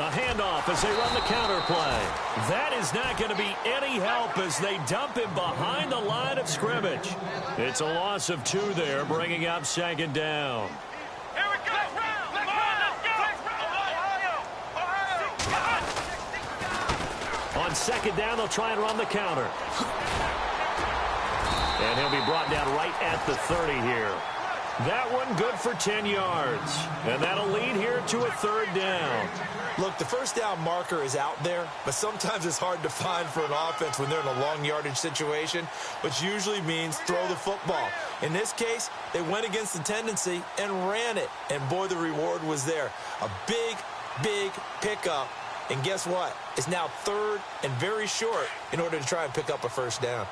A handoff as they run the counter play. That is not going to be any help as they dump him behind the line of scrimmage. It's a loss of 2 there, bringing up second down. Here we go. On second down, they'll try and run the counter. And he'll be brought down right at the 30 here. That one good for 10 yards. And that'll lead here to a third down. Look, the first down marker is out there, but sometimes it's hard to find for an offense when they're in a long yardage situation, which usually means throw the football. In this case, they went against the tendency and ran it. And, boy, the reward was there. A big, big pickup. And guess what? It's now third and very short in order to try and pick up a first down.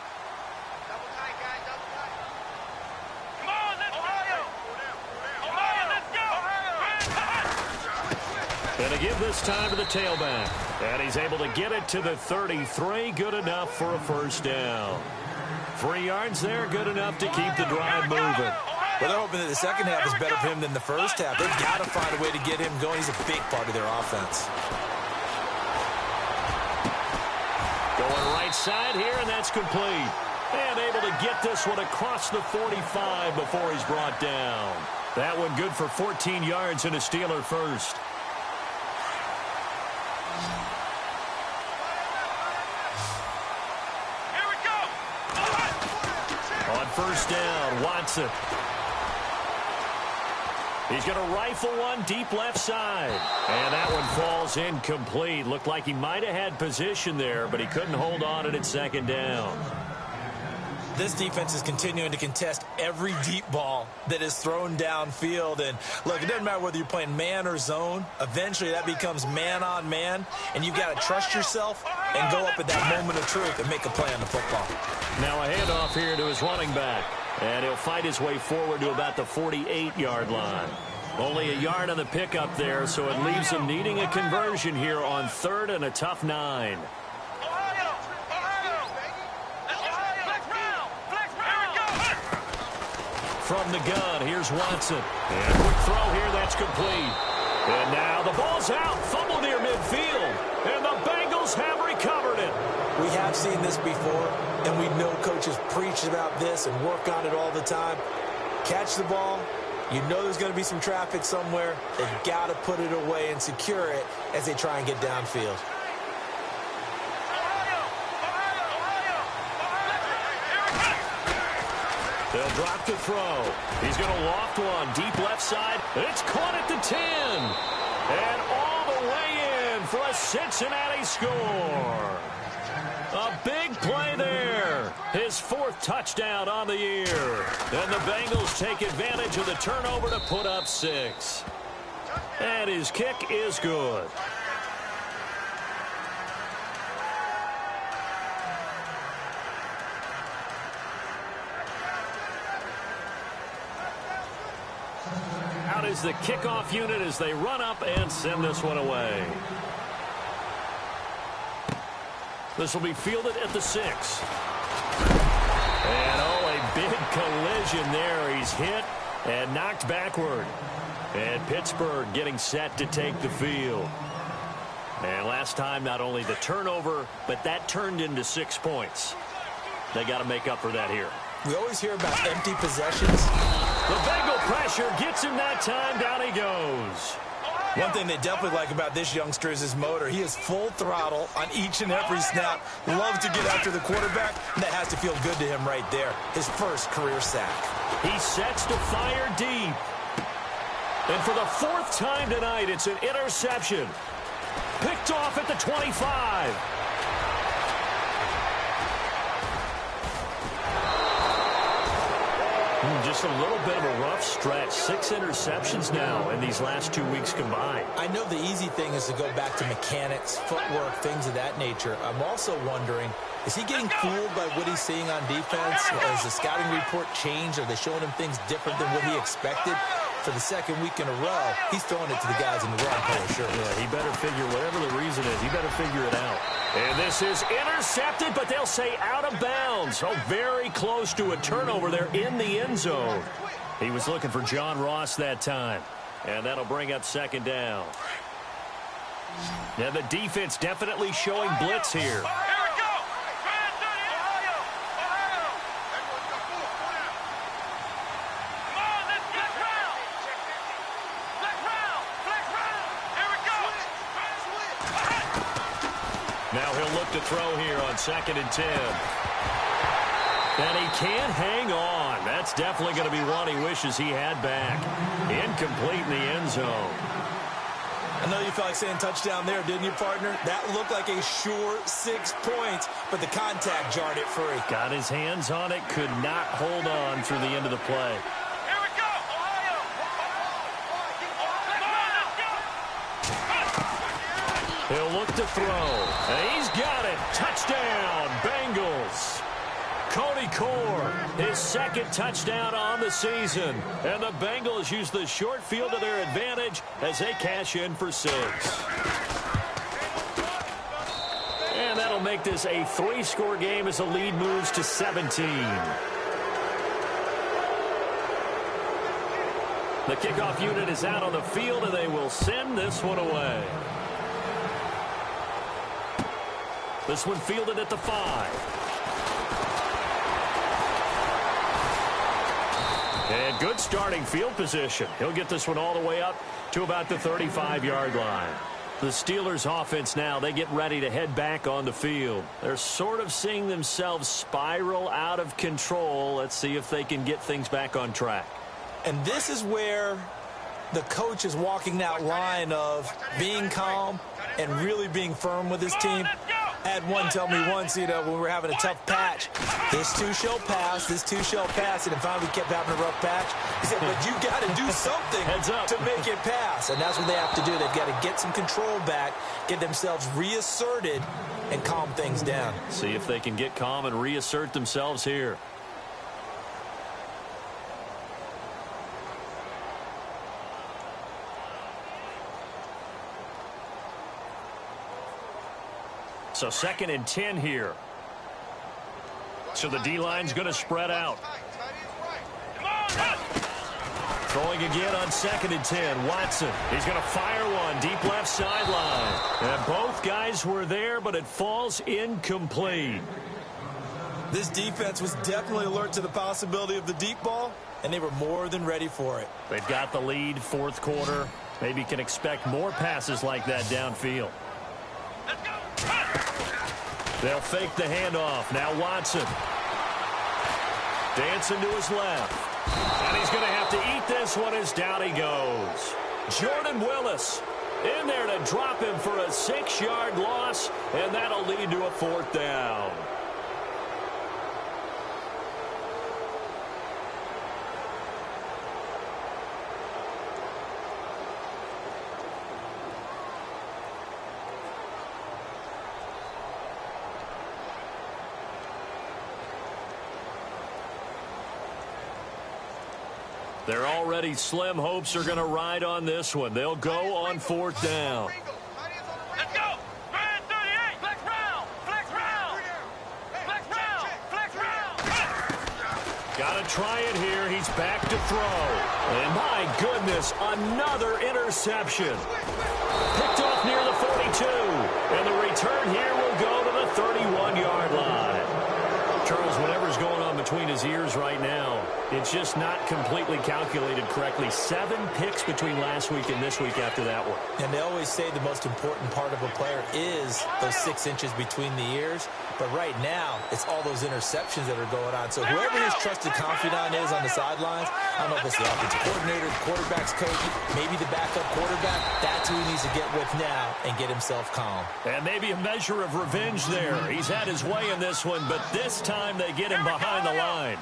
And to give this time to the tailback. And he's able to get it to the 33. Good enough for a first down. 3 yards there, good enough to keep the drive moving. Well, they're hoping that the second half is better for him than the first half. They've got to find a way to get him going. He's a big part of their offense. Going right side here, and that's complete. And able to get this one across the 45 before he's brought down. That one good for 14 yards and a Steeler first. On first down, Watson. He's going to rifle one deep left side. And that one falls incomplete. Looked like he might have had position there, but he couldn't hold on at second down. This defense is continuing to contest every deep ball that is thrown downfield. And, look, it doesn't matter whether you're playing man or zone. Eventually, that becomes man on man. And you've got to trust yourself and go up at that moment of truth and make a play on the football. Now a handoff here to his running back. And he'll fight his way forward to about the 48-yard line. Only a yard on the pickup there, so it leaves him needing a conversion here on third and a tough 9. From the gun, here's Watson. And a quick throw here, that's complete. And now the ball's out, fumble near midfield. And the Bengals have recovered it. We have seen this before, and we know coaches preach about this and work on it all the time. Catch the ball. You know there's going to be some traffic somewhere. They've got to put it away and secure it as they try and get downfield. They'll drop the throw. He's going to loft one deep left side. It's caught at the 10. And all the way in for a Cincinnati score. A big play there. His 4th touchdown on the year. And the Bengals take advantage of the turnover to put up 6. And his kick is good. Out is the kickoff unit as they run up and send this one away. This will be fielded at the 6. And a big collision there. He's hit and knocked backward. And Pittsburgh getting set to take the field. And last time, not only the turnover, but that turned into 6 points. They got to make up for that here. We always hear about empty possessions. The Bengal pressure gets him that time. Down he goes. One thing they definitely like about this youngster is his motor. He is full throttle on each and every snap. Loves to get after the quarterback, and that has to feel good to him right there. His first career sack. He sets to fire deep. And for the 4th time tonight, it's an interception. Picked off at the 25. Just a little bit of a rough stretch. 6 interceptions now in these last 2 weeks combined. I know the easy thing is to go back to mechanics, footwork, things of that nature. I'm also wondering, is he getting fooled by what he's seeing on defense? Has the scouting report changed? Are they showing him things different than what he expected? For the 2nd week in a row, he's throwing it to the guys in the wrong color shirt. Yeah, he better figure, whatever the reason is, he better figure it out. And this is intercepted, but they'll say out of bounds. Oh, very close to a turnover there in the end zone. He was looking for John Ross that time. And that'll bring up second down. Yeah, the defense definitely showing blitz here. Now he'll look to throw here on 2nd and 10. And he can't hang on. That's definitely going to be one he wishes he had back. Incomplete in the end zone. I know you felt like saying touchdown there, didn't you, partner? That looked like a sure 6 points, but the contact jarred it free. Got his hands on it, could not hold on through the end of the play. Here we go, Ohio! He'll look to throw. And he's got it. Touchdown, Bengals. Cody Core, his 2nd touchdown on the season. And the Bengals use the short field to their advantage as they cash in for 6. And that'll make this a 3-score game as the lead moves to 17. The kickoff unit is out on the field, and they will send this one away. This one fielded at the 5. And good starting field position. He'll get this one all the way up to about the 35-yard line. The Steelers offense now, they get ready to head back on the field. They're sort of seeing themselves spiral out of control. Let's see if they can get things back on track. And this is where the coach is walking that line of being calm and really being firm with his team. I had one tell me once, when we were having a tough patch, this too shall pass, this too shall pass, and finally we kept having a rough patch. He said, but you got to do something to make it pass, and that's what they have to do. They've got to get some control back, get themselves reasserted, and calm things down. See if they can get calm and reassert themselves here. So 2nd and 10 here. So the D-line's going to spread out. Throwing again on 2nd and 10. Watson, he's going to fire one deep left sideline. And both guys were there, but it falls incomplete. This defense was definitely alert to the possibility of the deep ball, and they were more than ready for it. They've got the lead, 4th quarter. Maybe can expect more passes like that downfield. They'll fake the handoff. Now Watson. Dancing to his left. And he's going to have to eat this one as down he goes. Jordan Willis in there to drop him for a 6-yard loss, and that'll lead to a 4th down. Their already slim hopes are going to ride on this one. They'll go on 4th down. Let's go! Grand 38! Flex round! Flex round! Flex round! Flex round! Got to try it here. He's back to throw. And my goodness, another interception. Picked off near the 42. And the return here will go to the 31-yard line. Charles, whatever's going on between his ears right now, it's just not completely calculated correctly. 7 picks between last week and this week after that one. And they always say the most important part of a player is those 6 inches between the ears. But right now, it's all those interceptions that are going on. So whoever his trusted confidant is on the sidelines, I don't know if it's the offensive coordinator, the quarterback's coach, maybe the backup quarterback, that's who he needs to get with now and get himself calm. And maybe a measure of revenge there. He's had his way in this one, but this time they get him behind the line.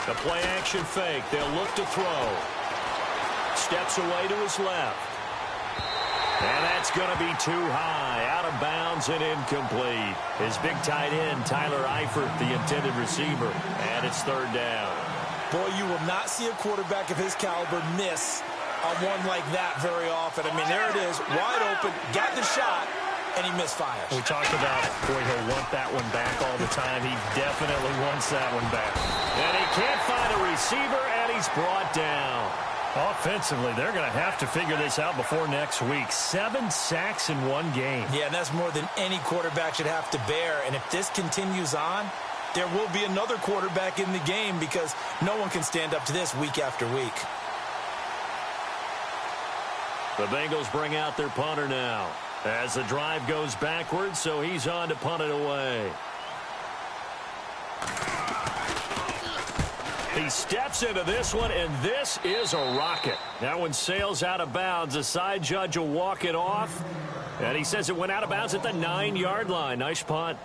The play action fake. They'll look to throw. Steps away to his left. And that's going to be too high. Out of bounds and incomplete. His big tight end, Tyler Eifert, the intended receiver. And it's 3rd down. Boy, you will not see a quarterback of his caliber miss on one like that very often. I mean, there it is, wide open, got the shot, and he misfires. We talked about, boy, he'll want that one back all the time. He definitely wants that one back. And he can't find a receiver, and he's brought down. Offensively, they're going to have to figure this out before next week. 7 sacks in one game. Yeah, and that's more than any quarterback should have to bear. And if this continues on, there will be another quarterback in the game because no one can stand up to this week after week. The Bengals bring out their punter now as the drive goes backwards, so he's on to punt it away. He steps into this one, and this is a rocket. That one sails out of bounds. The side judge will walk it off, and he says it went out of bounds at the 9-yard line. Nice punt.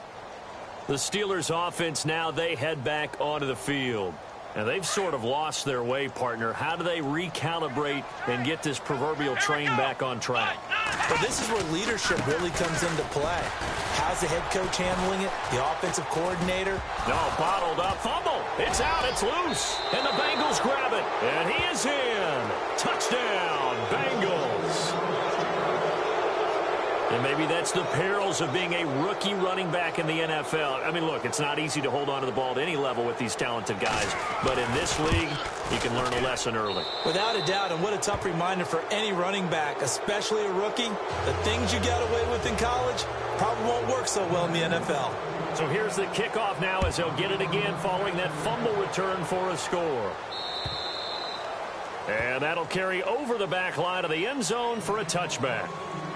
The Steelers offense now, they head back onto the field. And they've sort of lost their way, partner. How do they recalibrate and get this proverbial train back on track? Well, this is where leadership really comes into play. How's the head coach handling it? The offensive coordinator? No, bottled up. Fumble. It's out. It's loose. And the Bengals grab it. And he is in. Touchdown, Bengals. And maybe that's the perils of being a rookie running back in the NFL. I mean, look, it's not easy to hold on to the ball at any level with these talented guys. But in this league, you can learn a lesson early. Without a doubt, and what a tough reminder for any running back, especially a rookie. The things you got away with in college probably won't work so well in the NFL. So here's the kickoff now as they'll get it again following that fumble return for a score. And that'll carry over the back line of the end zone for a touchback.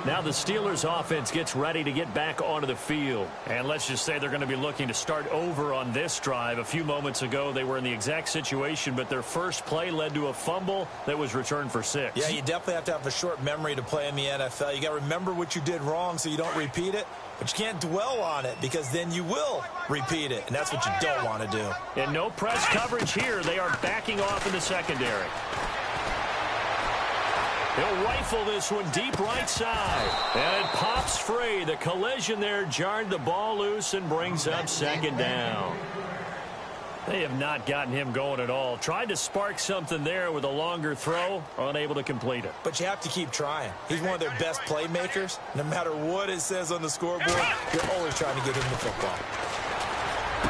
Now the Steelers offense gets ready to get back onto the field. And let's just say they're going to be looking to start over on this drive. A few moments ago, they were in the exact situation, but their first play led to a fumble that was returned for 6. Yeah, you definitely have to have a short memory to play in the NFL. You got to remember what you did wrong so you don't repeat it. But you can't dwell on it because then you will repeat it, and that's what you don't want to do. And no press coverage here. They are backing off in the secondary. He'll rifle this one deep right side. And it pops free. The collision there jarred the ball loose and brings up second down. They have not gotten him going at all. Tried to spark something there with a longer throw. Unable to complete it. But you have to keep trying. He's one of their best playmakers. No matter what it says on the scoreboard, you're always trying to get him the football.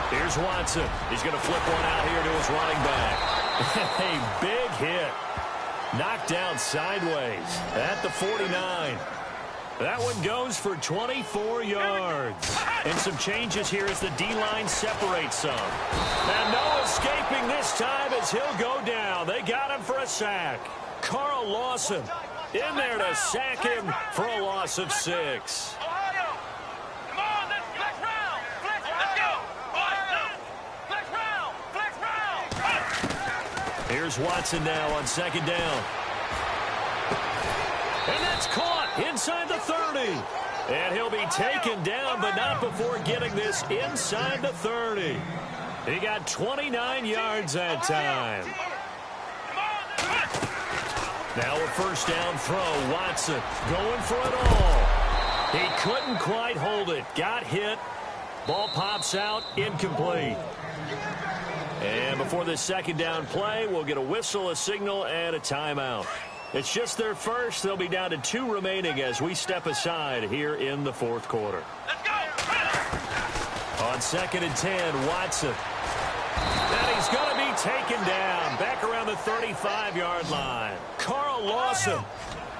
Here's Watson. He's going to flip one out here to his running back. A big hit. Knocked down sideways at the 49. That one goes for 24 yards. And some changes here as the D-line separates some. And no escaping this time as he'll go down. They got him for a sack. Carl Lawson in there to sack him for a loss of 6. Here's Watson now on second down. And that's caught inside the 30. And he'll be taken down, but not before getting this inside the 30. He got 29 yards that time. Now a first down throw. Watson going for it all. He couldn't quite hold it. Got hit. Ball pops out. Incomplete. And before this second down play, we'll get a whistle, a signal, and a timeout. It's just their first. They'll be down to 2 remaining as we step aside here in the fourth quarter. Let's go! On second and 10, Watson. And he's going to be taken down back around the 35-yard line. Carl Lawson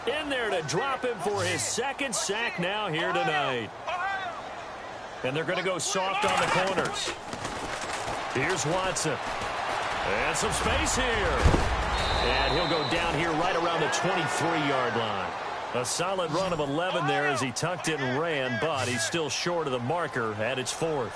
in there to drop him for his second sack now here tonight. And they're going to go soft on the corners. Here's Watson. And some space here. And he'll go down here right around the 23-yard line. A solid run of 11 there as he tucked it and ran, but he's still short of the marker at its 4th.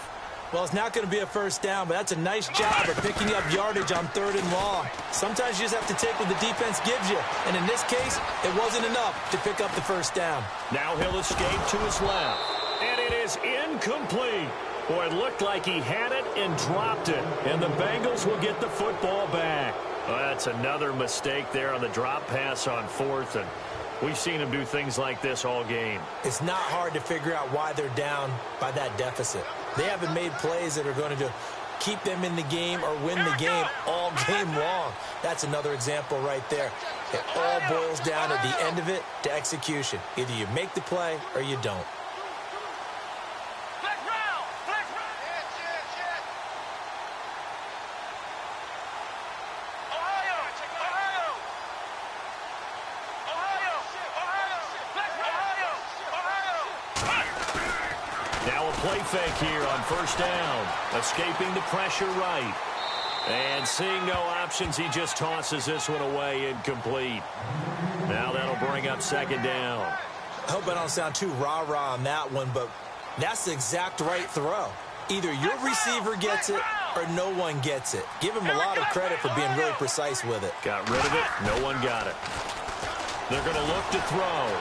Well, it's not going to be a first down, but that's a nice job of picking up yardage on 3rd and long. Sometimes you just have to take what the defense gives you. And in this case, it wasn't enough to pick up the first down. Now he'll escape to his left. And it is incomplete. Boy, it looked like he had it and dropped it. And the Bengals will get the football back. Well, that's another mistake there on the drop pass on 4th. And we've seen him do things like this all game. It's not hard to figure out why they're down by that deficit. They haven't made plays that are going to keep them in the game or win the game all game long. That's another example right there. It all boils down at the end of it to execution. Either you make the play or you don't. play fake here on first down. Escaping the pressure right. And seeing no options, he just tosses this one away incomplete. Now that'll bring up second down. I hope I don't sound too rah-rah on that one, but that's the exact right throw. Either your receiver gets it or no one gets it. Give him a lot of credit for being really precise with it. Got rid of it. No one got it. They're going to look to throw.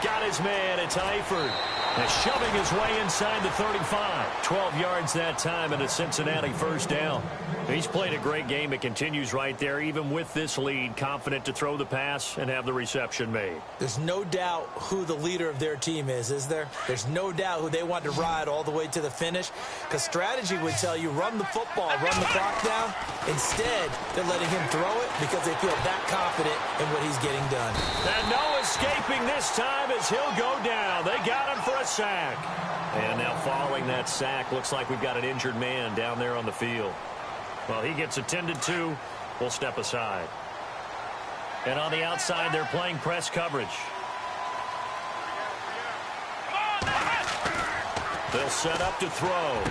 Got his man. It's Eifert. And shoving his way inside the 35. 12 yards that time and a Cincinnati first down. He's played a great game. It continues right there, even with this lead. Confident to throw the pass and have the reception made. There's no doubt who the leader of their team is there? There's no doubt who they want to ride all the way to the finish. Because strategy would tell you, run the football, run the clock down. Instead, they're letting him throw it because they feel that confident in what he's getting done. And no escaping this time as he'll go down. They got him for a sack. And now following that sack, looks like we've got an injured man down there on the field. Well, he gets attended to. We'll step aside. And on the outside, they're playing press coverage. They'll set up to throw.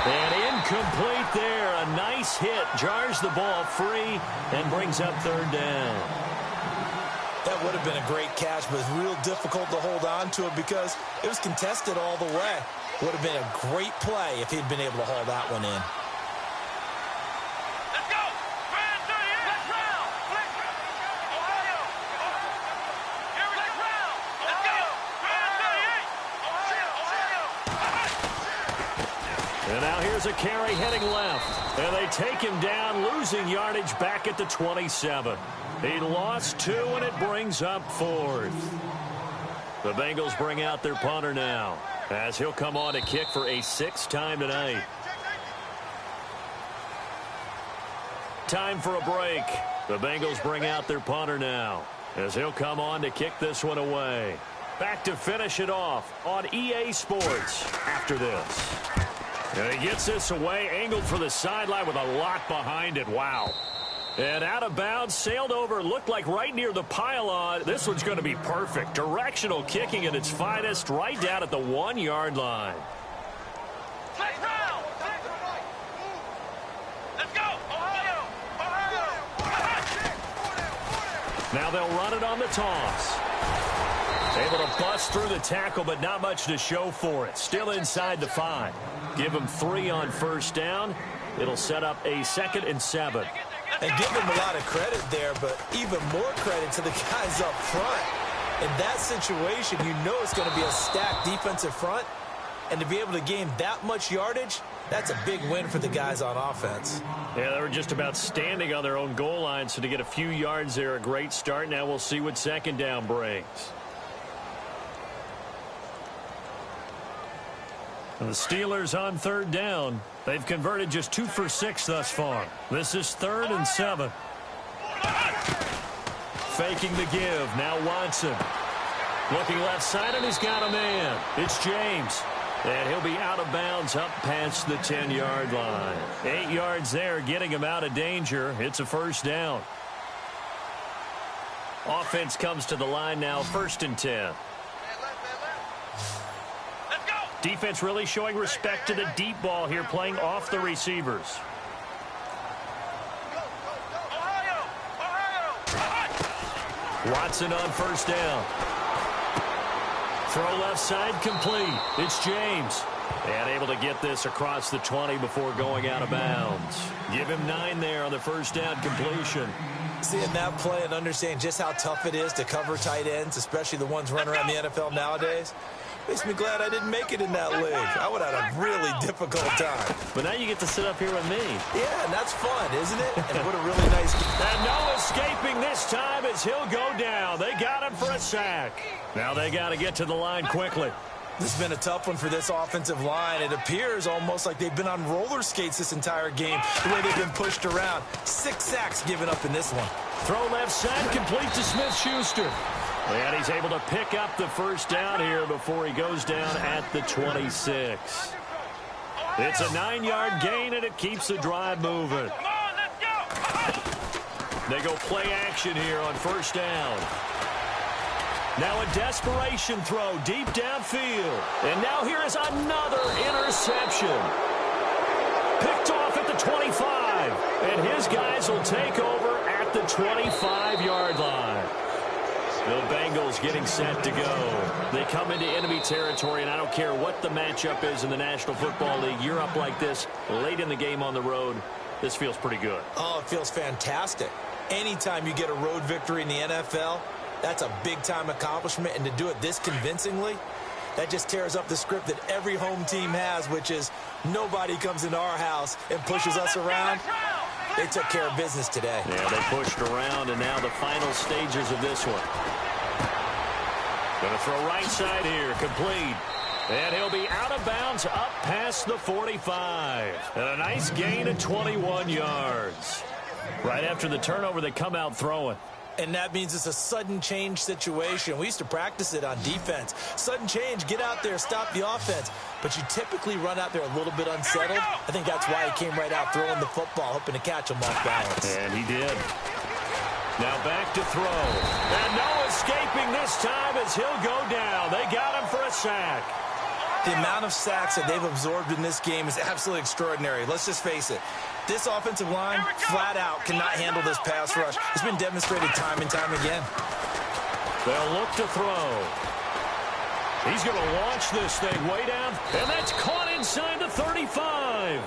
And incomplete there. A nice hit. Jars the ball free and brings up third down. That would have been a great catch, but it's real difficult to hold on to it because it was contested all the way. Would have been a great play if he'd been able to haul that one in. And now here's a carry heading left. And they take him down, losing yardage back at the 27. He lost 2, and it brings up 4th. The Bengals bring out their punter now, as he'll come on to kick for a 6th time tonight. Time for a break. The Bengals bring out their punter now, as he'll come on to kick this one away. Back to finish it off on EA Sports after this. And he gets this away, angled for the sideline with a lot behind it. Wow. And out of bounds, sailed over, looked like right near the pylon. This one's going to be perfect. Directional kicking at its finest, right down at the 1-yard line. Let's go! Ohio! Now they'll run it on the toss. Able to bust through the tackle, but not much to show for it. Still inside the 5. Give him 3 on first down. It'll set up a 2nd and 7. And give him a lot of credit there, but even more credit to the guys up front. In that situation, you know it's going to be a stacked defensive front. And to be able to gain that much yardage, that's a big win for the guys on offense. Yeah, they were just about standing on their own goal line, so to get a few yards there, a great start. Now we'll see what second down brings. The Steelers on third down. They've converted just 2 for 6 thus far. This is 3rd and 7. Faking the give. Now Watson. Looking left side, and he's got a man. It's James. And he'll be out of bounds up past the 10-yard line. 8 yards there, getting him out of danger. It's a first down. Offense comes to the line now, 1st and 10. Defense really showing respect to the deep ball here, playing off the receivers. Watson on first down. Throw left side complete. It's James. And able to get this across the 20 before going out of bounds. Give him 9 there on the first down completion. Seeing that play and understanding just how tough it is to cover tight ends, especially the ones running around the NFL nowadays, makes me glad I didn't make it in that league. I would have had a really difficult time. But now you get to sit up here with me. Yeah, and that's fun, isn't it? And what a really nice game. And no escaping this time as he'll go down. They got him for a sack. Now they got to get to the line quickly. This has been a tough one for this offensive line. It appears almost like they've been on roller skates this entire game, the way they've been pushed around. 6 sacks given up in this one. Throw left side, complete to Smith-Schuster. And he's able to pick up the first down here before he goes down at the 26. It's a 9-yard gain, and it keeps the drive moving. They go play action here on first down. Now a desperation throw deep downfield. And now here is another interception. Picked off at the 25. And his guys will take over at the 25-yard line. The Bengals getting set to go. They come into enemy territory, and I don't care what the matchup is in the National Football League. You're up like this late in the game on the road. This feels pretty good. Oh, it feels fantastic. Anytime you get a road victory in the NFL, that's a big-time accomplishment. And to do it this convincingly, that just tears up the script that every home team has, which is nobody comes into our house and pushes us around. They took care of business today. Yeah, they pushed around, and now the final stages of this one. Going to throw right side here, complete. And he'll be out of bounds up past the 45. And a nice gain of 21 yards. Right after the turnover, they come out throwing. And that means it's a sudden change situation. We used to practice it on defense. Sudden change, get out there, stop the offense. But you typically run out there a little bit unsettled. I think that's why he came right out throwing the football, hoping to catch him off balance. And he did. Now back to throw. And no escaping this time as he'll go down. They got him for a sack. The amount of sacks that they've absorbed in this game is absolutely extraordinary. Let's just face it. This offensive line, flat out, cannot handle this pass rush. It's been demonstrated time and time again. They'll look to throw. He's going to launch this thing way down, and that's caught inside the 35.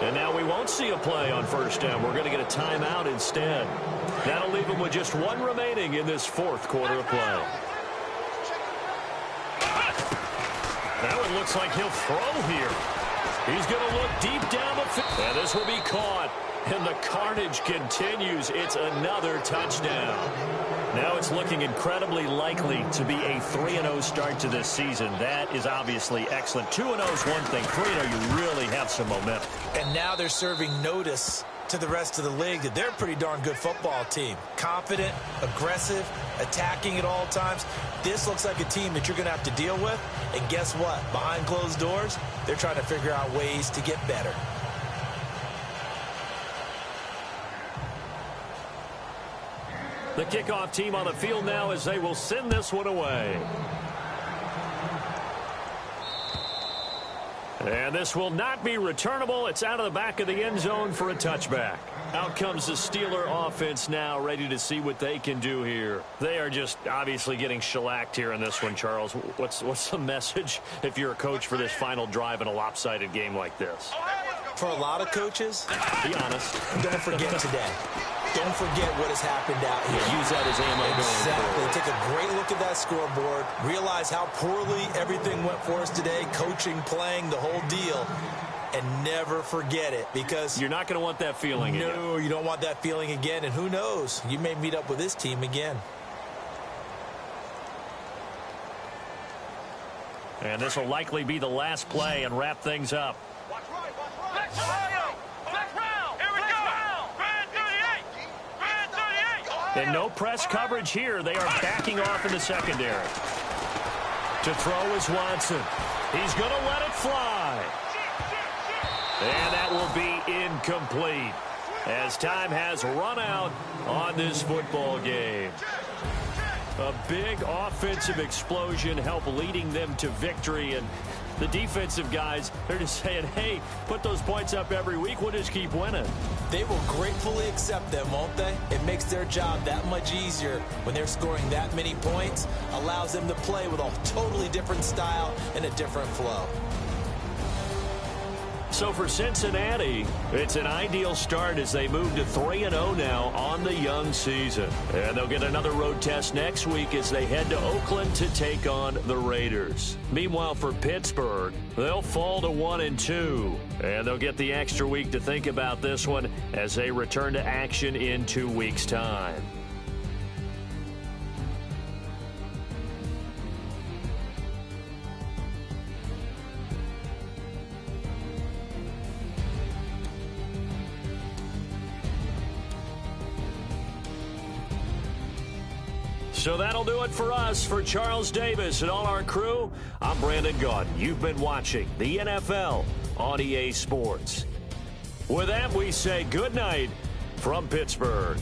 And now we won't see a play on first down. We're going to get a timeout instead. That'll leave him with just one remaining in this fourth quarter of play. Now it looks like he'll throw here. He's going to look deep down the field. And this will be caught. And the carnage continues. It's another touchdown. Now it's looking incredibly likely to be a 3-0 start to this season. That is obviously excellent. 2-0 is one thing. 3-0, you really have some momentum. And now they're serving notice to the rest of the league that they're a pretty darn good football team. Confident, aggressive, attacking at all times. This looks like a team that you're going to have to deal with. And guess what? Behind closed doors, they're trying to figure out ways to get better. The kickoff team on the field now as they will send this one away. And this will not be returnable. It's out of the back of the end zone for a touchback. Out comes the Steeler offense now, ready to see what they can do here. They are just obviously getting shellacked here in this one, Charles. What's the message if you're a coach for this final drive in a lopsided game like this? For a lot of coaches, be honest. Don't forget today. Don't forget what has happened out here. Use that as ammo. Exactly. Take a great look at that scoreboard. Realize how poorly everything went for us today. Coaching, playing, the whole deal. And never forget it, because you're not going to want that feeling again. No, you don't want that feeling again. And who knows? You may meet up with this team again. And this will likely be the last play and wrap things up. Watch right, watch right. Flex round. Here we go. Red 38. Red 38. And no press coverage here. They are backing off in the secondary. To throw is Watson. He's going to let it fly. And that will be incomplete as time has run out on this football game. A big offensive explosion helped leading them to victory, and the defensive guys, they're just saying, hey, put those points up every week, we'll just keep winning. They will gratefully accept them, won't they? It makes their job that much easier when they're scoring that many points, allows them to play with a totally different style and a different flow. So for Cincinnati, it's an ideal start as they move to 3-0 now on the young season. And they'll get another road test next week as they head to Oakland to take on the Raiders. Meanwhile, for Pittsburgh, they'll fall to 1-2. And they'll get the extra week to think about this one as they return to action in 2 weeks' time. So that'll do it for us. For Charles Davis and all our crew, I'm Brandon Gaudin. You've been watching the NFL on EA Sports. With that, we say good night from Pittsburgh.